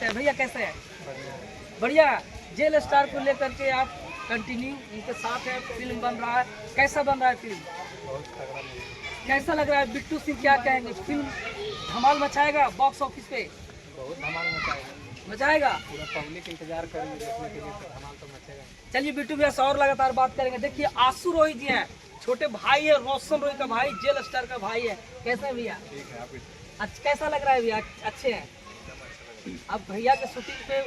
भैया कैसे है? बढ़िया। जेल स्टार को लेकर के आप कंटिन्यू उनके साथ है, फिल्म बन रहा है, कैसा बन रहा है फिल्म? कैसा लग रहा है? बिट्टू सिंह क्या कहेंगे? फिल्म धमाल मचाएगा बॉक्स ऑफिस पे? बहुत धमाल मचाएगा। पूरा पब्लिक इंतजार करेंगे देखने के लिए, तो धमाल तो मचेगा। चलिए बिट्टू भैया से और लगातार बात करेंगे। देखिए आशु रोहित जी हैं, छोटे भाई है, रोशन रोहित का भाई, जेल स्टार का भाई है। कैसे हैं भैया? ठीक है, आप अच्छा कैसा लग रहा है भैया? अच्छे हैं। अब भैया के शूटिंग पे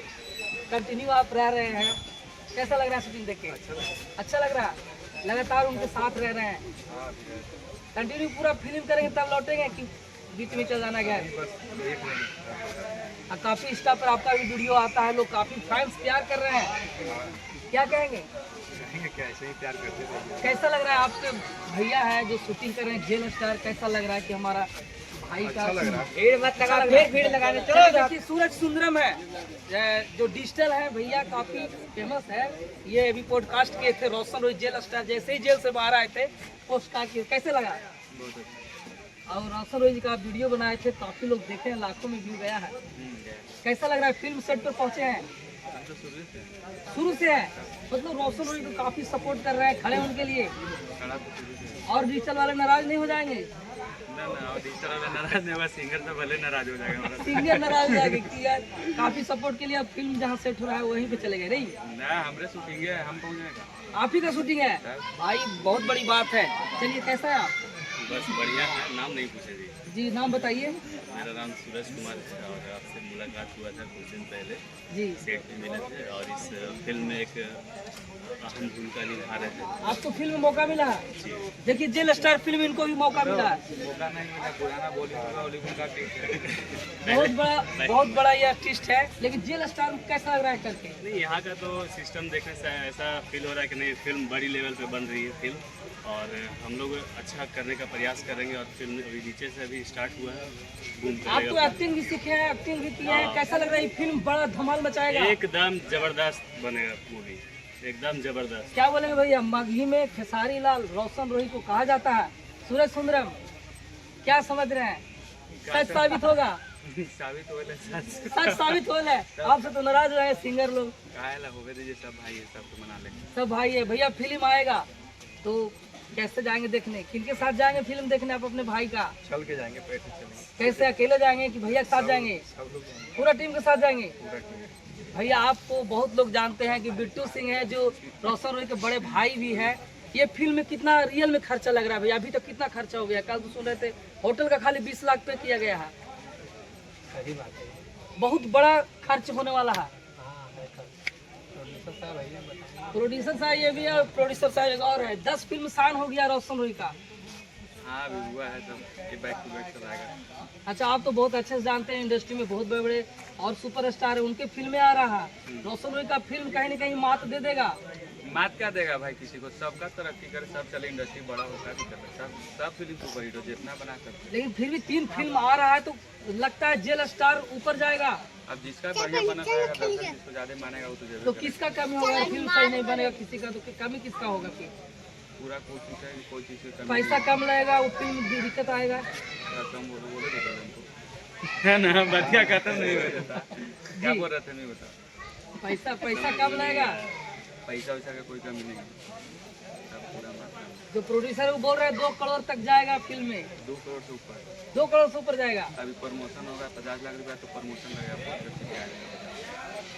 कंटिन्यू आप रह रहे हैं, कैसा लग रहा है शूटिंग देख के? अच्छा लग रहा है, लगातार उनके साथ रह रहे हैं। कंटिन्यू पूरा फिल्म करेंगे तब लौटेंगे कि बीच में चल जाना क्या है? काफी इंस्टा पर आपका भी वीडियो आता है, लोग काफी फैंस प्यार कर रहे हैं, क्या कहेंगे? क्या ऐसे ही प्यार करते रहिए। कैसा लग रहा है? आपके भैया है जो शूटिंग कर रहे हैं जेल स्टार, कैसा लग रहा है कि हमारा भाई का भीड़ मत लगा, भीड़ लगाने चलो। देखिए सूरज सुंदरम है जो डिजिटल है, भैया काफी फेमस है। ये अभी पॉडकास्ट किए थे रोशन रोहित जेल स्टार, जैसे ही जेल से बाहर आए थे पोस्टकास्ट किए, कैसे लगा? और रोशन रोहित जी का वीडियो बनाए थे, काफी लोग देखे हैं, लाखों में व्यू गया है। कैसा लग रहा है? फिल्म सेट पर पहुंचे हैं शुरू से है, मतलब रोशन रोहित को काफी सपोर्ट कर रहे हैं, खड़े उनके लिए। और डिजिटल वाले नाराज नहीं हो जाएंगे? नाराज नहीं होगा, सिंगर तो भले नाराज हो जाएगा। सिंगर नाराज हो जाएगा कि यार काफी सपोर्ट के लिए अब फिल्म जहाँ सेट हो रहा है वहीं पे चले गए। नहीं ना, हमारे शूटिंग है, हम पहुंच जाएगा। आप ही का शूटिंग है भाई, बहुत बड़ी बात है। चलिए कैसा है आप? बस बढ़िया है। नाम नहीं पूछे जी, नाम बताइए। मेरा नाम सूरज कुमार है और आपसे मुलाकात हुआ था कुछ दिन पहले, जी सेट पे मिले थे और इस फिल्म में एक अहम भूमिका निभा रहे थे। आपको फिल्म में मौका मिला है? देखिए जेल स्टार फिल्म इनको भी मौका मिला है। मौका नहीं मिला, पुराना बॉलीवुड का बहुत बड़ा ये आर्टिस्ट है, लेकिन जेल स्टार में कैसा लग रहा है करके? नहीं, यहाँ का तो सिस्टम देखने से ऐसा फील हो रहा है कि नहीं, फिल्म बड़ी लेवल पे बन रही है फिल्म, और हम लोग अच्छा करने का प्रयास करेंगे। और फिल्म अभी नीचे से अभी स्टार्ट हुआ है, आप तो एक्टिंग भी सीखे हैं, एक्टिंग भी किए हैं, कैसा लग रहा है? फिल्म बड़ा धमाल मचाएगा, एकदम जबरदस्त बनेगा मूवी, एकदम जबरदस्त। क्या बोलेंगे भैया? मगही में खेसारी लाल रोशन रोहित को कहा जाता है, सूरज सुंदरम क्या समझ रहे हैं? सच साबित होगा? साबित हो सच साबित हो रहा है। आपसे तो नाराज हो रहे सिंगर लोग। सब भाई है, सब मना लेंगे। सब भाई है भैया। फिल्म आएगा तो कैसे जाएंगे देखने? किनके साथ जाएंगे फिल्म देखने? आप अपने भाई का चल के जाएंगे, पैसे चलेंगे। कैसे, अकेले जाएंगे कि भैया के साथ जाएंगे? सब लोग पूरा टीम के साथ जाएंगे। पूरा टीम। भैया आपको बहुत लोग जानते हैं कि बिट्टू सिंह है जो रोशन रोहित के बड़े भाई भी है। ये फिल्म में कितना रियल में खर्चा लग रहा है भैया? अभी तक कितना खर्चा हो गया? कल तो सुन रहे थे होटल का खाली 20 लाख पे किया गया है। सही बात है, बहुत बड़ा खर्च होने वाला है। प्रोड्यूसर साहब ये भी है, प्रोड्यूसर साहब एक और है। 10 फिल्म साइन हो गया रोशन रोहित का। हाँ अभी हुआ है, सब ये बैक टू बैक चल आएगा। अच्छा, आप तो बहुत अच्छे से जानते हैं, इंडस्ट्री में बहुत बड़े बड़े और सुपरस्टार है, उनके फिल्में आ रहा है। रोशन रोहित का फिल्म कहीं ना कहीं मात दे देगा। मात क्या देगा भाई किसी को? सबका तरक्की करे, सब चले, इंडस्ट्री बड़ा होता है, सब फिल्म सुपर हिट हो, जितना बना सकते। लेकिन फिर भी 3 फिल्म आ रहा है तो लगता है जेल स्टार ऊपर जाएगा। अब जिसका बढ़िया बना रहेगा, दर्शक जिसको ज्यादा मानेगा वो तो जरूर तो किसका कमी होगा? फिल्म सही नहीं बनेगा किसी का, तो कमी किसका होगा? फिर पूरा कोशिश है, कोई चीज की कमी पैसा कम लगेगा, वो फिल्म दिक्कत आएगा। कम बोलो है ना, बढ़िया खत्म नहीं हो जाता। क्या बोल रहे थे नहीं बता? पैसा कम लगेगा, पैसा वैसा का कोई कमी नहीं है, सब पूरा मात्रा में। जो प्रोड्यूसर वो बोल रहे हैं 2 करोड़ तक जाएगा फिल्म में। 2 करोड़ से ऊपर। 2 करोड़ से ऊपर जाएगा। अभी प्रमोशन होगा 50 लाख रुपया, तो प्रमोशन लगेगा,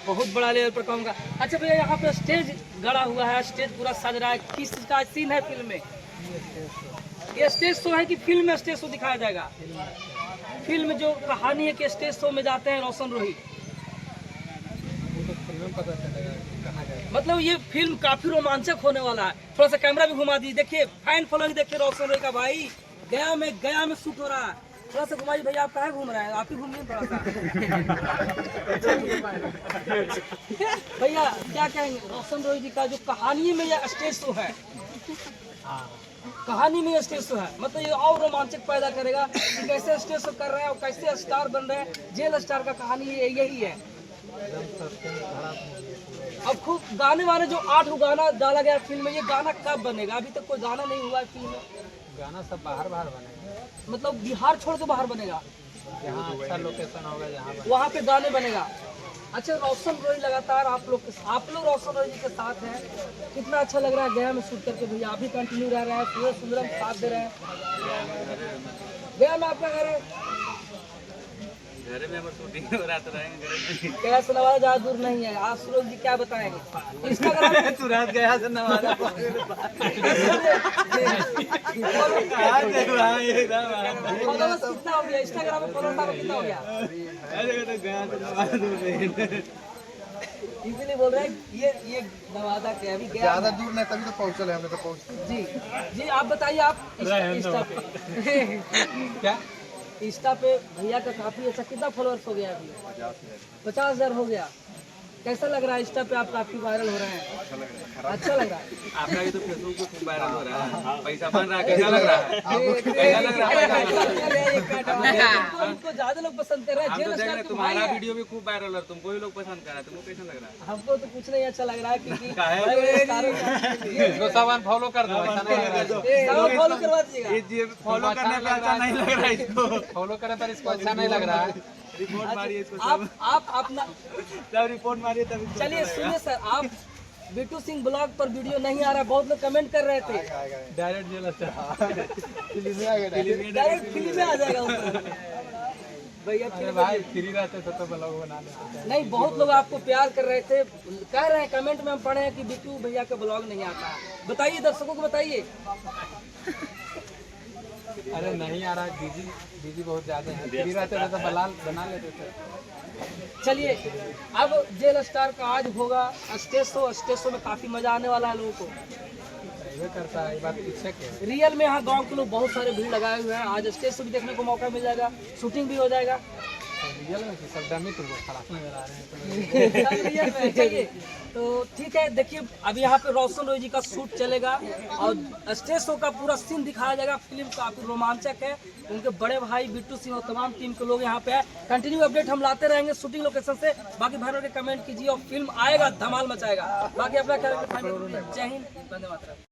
बहुत बड़ा लेवल पर काम का। अच्छा भैया, यहाँ पे स्टेज गड़ा हुआ है, स्टेज पूरा सज रहा है, किस का सीन है फिल्म में? ये स्टेज शो है कि फिल्म में स्टेज शो दिखाया जाएगा? फिल्म जो कहानी है कि स्टेज शो में जाते हैं रोशन रोहित, मतलब ये फिल्म काफी रोमांचक होने वाला है। थोड़ा सा कैमरा भी घुमा दीजिए, देखिए फैन फॉलोइंग देखिए रोशन रोहित का भाई। गया में शूट हो रहा है, थोड़ा सा घुमाइए भैया। आप कहाँ घूम रहे हैं? आप ही घूमिए थोड़ा सा। भैया क्या कहेंगे रोशन रोहित जी का जो कहानी में यह स्टेज शो है? कहानी में स्टेज शो है, मतलब ये और रोमांचक पैदा करेगा कि कैसे स्टेज शो कर रहे हैं और कैसे स्टार बन रहे हैं। जेल स्टार का कहानी यही है। अब खूब गाने वाले जो 8 गाना डाला गया फिल्म में, ये गाना कब बनेगा? अभी तक कोई गाना नहीं हुआ है फिल्म में। गाना सब बाहर बनेगा, मतलब बिहार छोड़ के बाहर बनेगा, जहाँ अच्छा लोकेशन होगा जहाँ वहाँ पे गाने बनेगा। अच्छा, रोशन रोय लगातार आप लोग रोशन रोय जी के साथ हैं, कितना अच्छा लग रहा है गया में शूट करके भैया, अभी कंटिन्यू रह रहा है, सूरज सुंदरम साथ दे रहे हैं। गया में आपका घर है, घर में हम शूटिंग हो रहा तो रहेंगे घर में। गया से नवादा ज्यादा दूर नहीं है। आप सूरज जी क्या बताएंगे इंस्टाग्राम सूरज गया से नवादा फॉलोवर्स कितना हो गया इंस्टाग्राम में, फॉलोवर्स कितना हो गया? इसीलिए बोल रहे हैं ये नवादा के अभी गया ज्यादा दूर नहीं, तभी तो पहुंचल है, हमने तो पहुंच। जी जी, आप बताइए, आप इंस्टा पे क्या इंस्टा पे भैया का काफी अच्छा, कितना फॉलोअर्स हो गया अभी? 50,000 हो गया। कैसा लग रहा है इंस्टा पे आप काफी वायरल हो रहे हैं? अच्छा लग रहा है। आपका भी तो फेसबुक पे खूब वायरल हो रहा है, पैसा बन रहा है, कैसा लग रहा है? कैसा लग रहा है? हमको ज्यादा लोग पसंद कर रहे हैं, हम तो जेल देख रहे स्टार हैं, के तुम्हारा भाई हैं। वीडियो भी खूब वायरल है, तुमको भी लोग पसंद कर रहा है, तुमको कैसा लग रहा है? हमको तो कुछ नहीं अच्छा लग रहा है, क्योंकि काहे? बड़े-बड़े स्टारों का- इसको सामान फॉलो कर दो, ऐसा नहीं लग रहा है। सामान फॉलो करवा दीजिएगा। ये फॉलो करने पे अच्छा नहीं लग रहा है, इसको फॉलो करने पर इसको अच्छा नहीं लग रहा है। रिपोर्ट मारिए इसको, आप अपना सब रिपोर्ट मारिए तभी। चलिए सुनिए सर, आप बिट्टू सिंह ब्लॉग पर वीडियो नहीं आ रहा, बहुत लोग कमेंट कर रहे थे। डायरेक्ट जेल डायरेक्ट फिल्म में आ जाएगा ऊपर। भैया अरे फिल्म भाई फ्री रहते तो ब्लॉग बना लेते। नहीं, बहुत लोग आपको प्यार कर रहे थे, कह रहे हैं कमेंट में हम पढ़े हैं कि बिट्टू भैया का ब्लॉग नहीं आता है। बताइए दर्शकों को, बताइए। अरे नहीं आ रहा, बिजी बहुत ज्यादा है, फ्री रहते तो बना लेते थे। चलिए, अब जेल स्टार का आज होगा स्टेज शो में काफी मजा आने वाला है लोगों को। ये करता है, ये बात शिक्षक है। रियल में यहाँ गांव के लोग बहुत सारे भीड़ लगाए हुए हैं, आज स्टेज शो भी देखने को मौका मिल जाएगा, शूटिंग भी हो जाएगा। रियल में कि सब डमी तुमको खराब नजर आ रहे हैं सब रियल में चलिए, तो ठीक है। देखिए, अभी यहाँ पे रोशन रोय जी का शूट चलेगा और स्टेज शो का पूरा सीन दिखाया जाएगा। फिल्म काफी रोमांचक है, उनके बड़े भाई बिट्टू सिंह और तमाम टीम के लोग यहाँ पे है। कंटिन्यू अपडेट हम लाते रहेंगे शूटिंग लोकेशन से। बाकी भाई के कमेंट कीजिए और फिल्म आएगा, धमाल मचाएगा। बाकी अपना ख्याल रखिए। जय हिंद, वंदे मातरम।